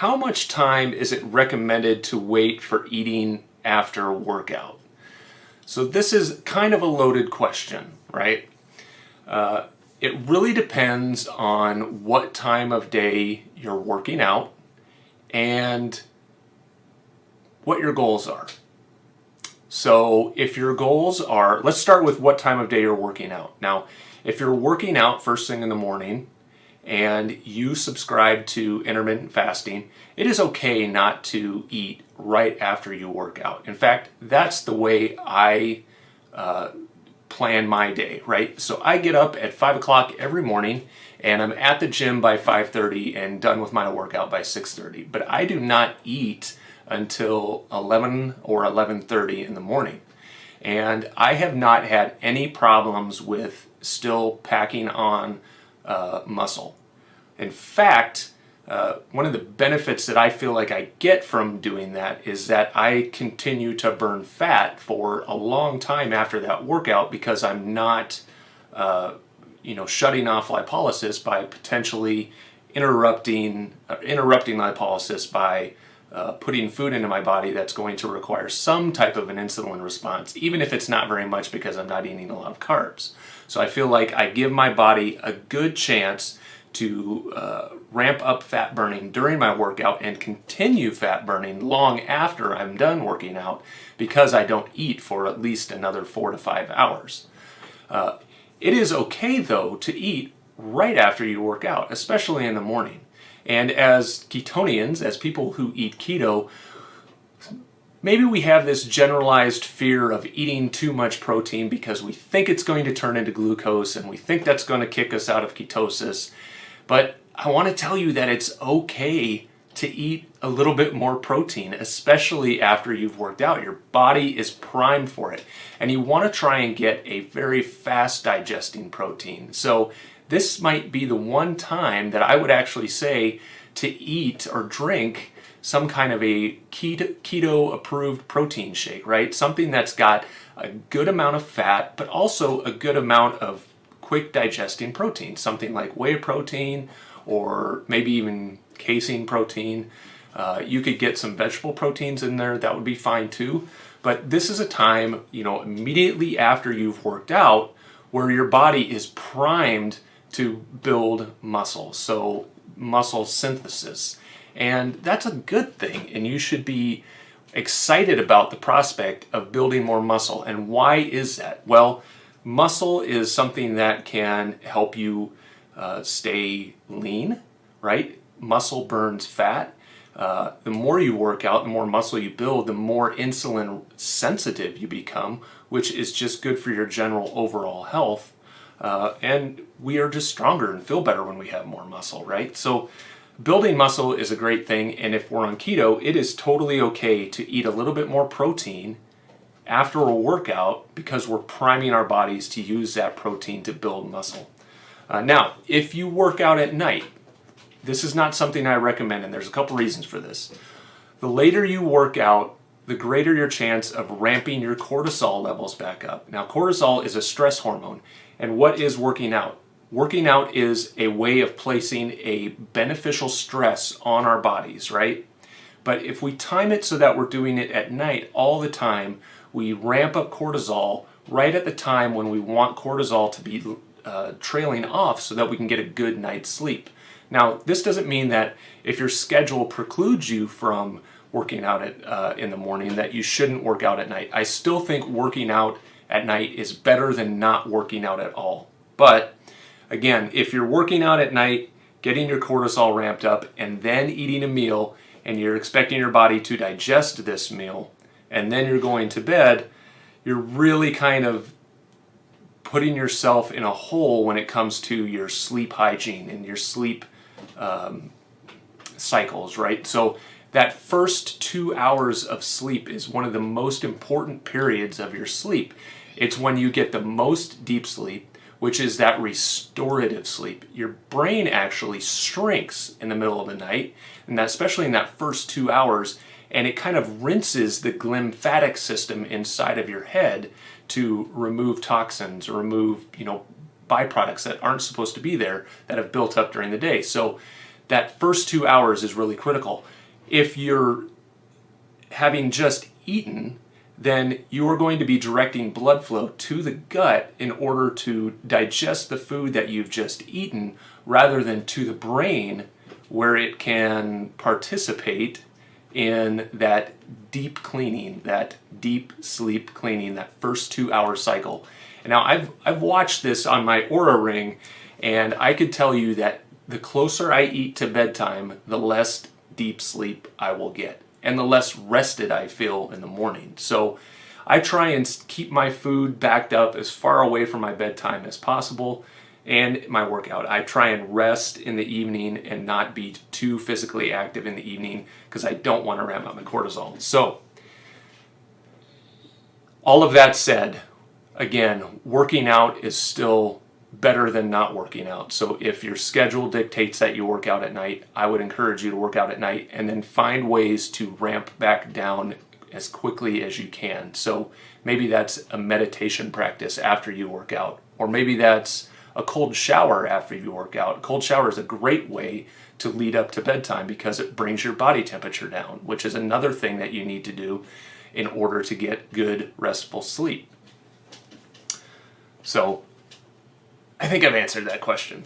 how much time is it recommended to wait for eating after a workout? So this is kind of a loaded question, right? It really depends on what time of day you're working out and what your goals are. So if your goals are, let's start with what time of day you're working out. Now, if you're working out first thing in the morning and you subscribe to intermittent fasting, it is okay not to eat right after you work out. In fact, that's the way I plan my day, right? So I get up at 5 o'clock every morning and I'm at the gym by 5:30 and done with my workout by 6:30. But I do not eat until 11 or 11:30 in the morning. And I have not had any problems with still packing on muscle. In fact, one of the benefits that I feel like I get from doing that is that I continue to burn fat for a long time after that workout because I'm not, shutting off lipolysis by potentially interrupting lipolysis by putting food into my body that's going to require some type of an insulin response, even if it's not very much because I'm not eating a lot of carbs. So I feel like I give my body a good chance to ramp up fat burning during my workout and continue fat burning long after I'm done working out because I don't eat for at least another 4 to 5 hours. It is okay though to eat right after you work out, especially in the morning. And as ketonians, as people who eat keto, maybe we have this generalized fear of eating too much protein because we think it's going to turn into glucose and we think that's going to kick us out of ketosis. But I want to tell you that it's okay to eat a little bit more protein, especially after you've worked out. Your body is primed for it. And you want to try and get a very fast digesting protein. So this might be the one time that I would actually say to eat or drink some kind of a keto approved protein shake, right? Something that's got a good amount of fat, but also a good amount of quick digesting protein, something like whey protein or maybe even casein protein. You could get some vegetable proteins in there, that would be fine too. But this is a time, immediately after you've worked out where your body is primed to build muscle, so muscle synthesis. And that's a good thing, and you should be excited about the prospect of building more muscle. And why is that? Well, muscle is something that can help you stay lean, right? Muscle burns fat. The more you work out, the more muscle you build, the more insulin sensitive you become, which is just good for your general overall health. And we are just stronger and feel better when we have more muscle, right? So building muscle is a great thing, and if we're on keto, it is totally okay to eat a little bit more protein after a workout because we're priming our bodies to use that protein to build muscle. Now, if you work out at night, this is not something I recommend, and there's a couple reasons for this. The later you work out, the greater your chance of ramping your cortisol levels back up. Now, cortisol is a stress hormone, and what is working out? Working out is a way of placing a beneficial stress on our bodies, right? But if we time it so that we're doing it at night all the time, we ramp up cortisol right at the time when we want cortisol to be trailing off so that we can get a good night's sleep. Now, this doesn't mean that if your schedule precludes you from working out in the morning that you shouldn't work out at night. I still think working out at night is better than not working out at all. But again, if you're working out at night, getting your cortisol ramped up, and then eating a meal, and you're expecting your body to digest this meal, and then you're going to bed, you're really kind of putting yourself in a hole when it comes to your sleep hygiene and your sleep cycles, right? So that first 2 hours of sleep is one of the most important periods of your sleep. It's when you get the most deep sleep, which is that restorative sleep. Your brain actually shrinks in the middle of the night, and that, especially in that first 2 hours, and it kind of rinses the glymphatic system inside of your head to remove toxins or remove, byproducts that aren't supposed to be there that have built up during the day. So that first 2 hours is really critical. If you're having just eaten, then you are going to be directing blood flow to the gut in order to digest the food that you've just eaten, rather than to the brain, where it can participate in that deep cleaning, that deep sleep cleaning, that first 2 hour cycle. And now I've watched this on my Oura Ring, and I could tell you that the closer I eat to bedtime, the less deep sleep I will get, and the less rested I feel in the morning. So I try and keep my food backed up as far away from my bedtime as possible, and my workout. I try and rest in the evening and not be too physically active in the evening, because I don't want to ramp up my cortisol. So all of that said, again, working out is still better than not working out. So if your schedule dictates that you work out at night, I would encourage you to work out at night, and then find ways to ramp back down as quickly as you can. So maybe that's a meditation practice after you work out, or maybe that's a cold shower after you work out. A cold shower is a great way to lead up to bedtime, because it brings your body temperature down, which is another thing that you need to do in order to get good, restful sleep. So I think I've answered that question.